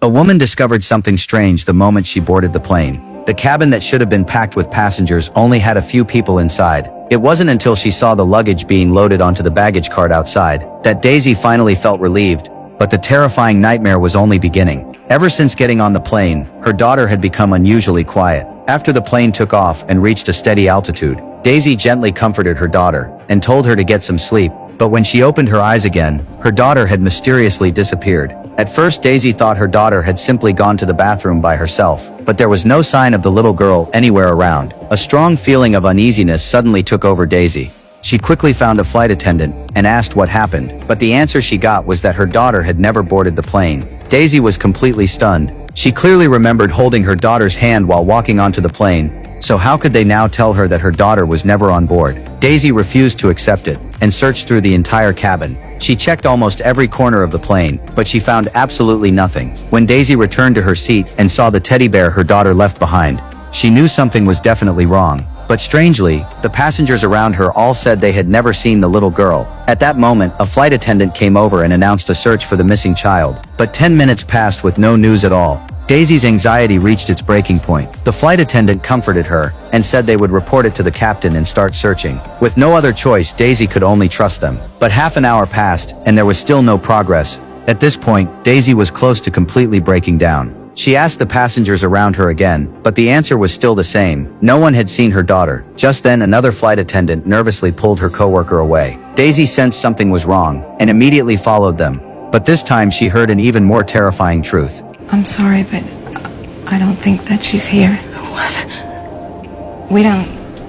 A woman discovered something strange the moment she boarded the plane. The cabin that should have been packed with passengers only had a few people inside. It wasn't until she saw the luggage being loaded onto the baggage cart outside that Daisy finally felt relieved, but the terrifying nightmare was only beginning. Ever since getting on the plane, her daughter had become unusually quiet. After the plane took off and reached a steady altitude, Daisy gently comforted her daughter and told her to get some sleep, but when she opened her eyes again, her daughter had mysteriously disappeared. At first Daisy thought her daughter had simply gone to the bathroom by herself, but there was no sign of the little girl anywhere around. A strong feeling of uneasiness suddenly took over Daisy. She quickly found a flight attendant and asked what happened, but the answer she got was that her daughter had never boarded the plane. Daisy was completely stunned. She clearly remembered holding her daughter's hand while walking onto the plane, so how could they now tell her that her daughter was never on board? Daisy refused to accept it and searched through the entire cabin. She checked almost every corner of the plane, but she found absolutely nothing. When Daisy returned to her seat and saw the teddy bear her daughter left behind, she knew something was definitely wrong. But strangely, the passengers around her all said they had never seen the little girl. At that moment, a flight attendant came over and announced a search for the missing child. But 10 minutes passed with no news at all. Daisy's anxiety reached its breaking point. The flight attendant comforted her and said they would report it to the captain and start searching. With no other choice, Daisy could only trust them. But half an hour passed, and there was still no progress. At this point, Daisy was close to completely breaking down. She asked the passengers around her again, but the answer was still the same. No one had seen her daughter. Just then, another flight attendant nervously pulled her coworker away. Daisy sensed something was wrong and immediately followed them. But this time she heard an even more terrifying truth. I'm sorry, but I don't think that she's here. What?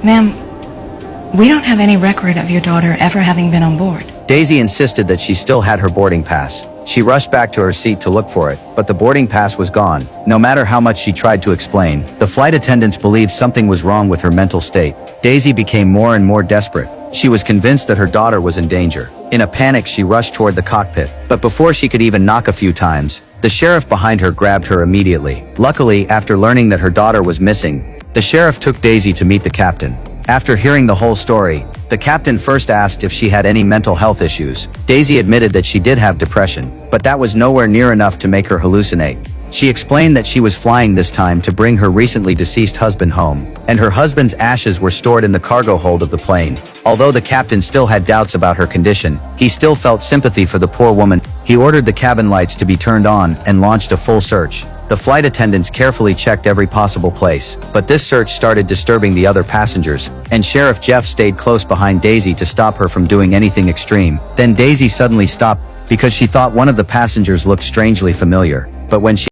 Ma'am, we don't have any record of your daughter ever having been on board. Daisy insisted that she still had her boarding pass. She rushed back to her seat to look for it, but the boarding pass was gone. No matter how much she tried to explain, the flight attendants believed something was wrong with her mental state. Daisy became more and more desperate. She was convinced that her daughter was in danger. In a panic, she rushed toward the cockpit, but before she could even knock a few times, the sheriff behind her grabbed her immediately. Luckily, after learning that her daughter was missing, the sheriff took Daisy to meet the captain. After hearing the whole story, the captain first asked if she had any mental health issues. Daisy admitted that she did have depression, but that was nowhere near enough to make her hallucinate. She explained that she was flying this time to bring her recently deceased husband home, and her husband's ashes were stored in the cargo hold of the plane. Although the captain still had doubts about her condition, he still felt sympathy for the poor woman. He ordered the cabin lights to be turned on and launched a full search. The flight attendants carefully checked every possible place, but this search started disturbing the other passengers, and Sheriff Jeff stayed close behind Daisy to stop her from doing anything extreme. Then Daisy suddenly stopped because she thought one of the passengers looked strangely familiar, but when she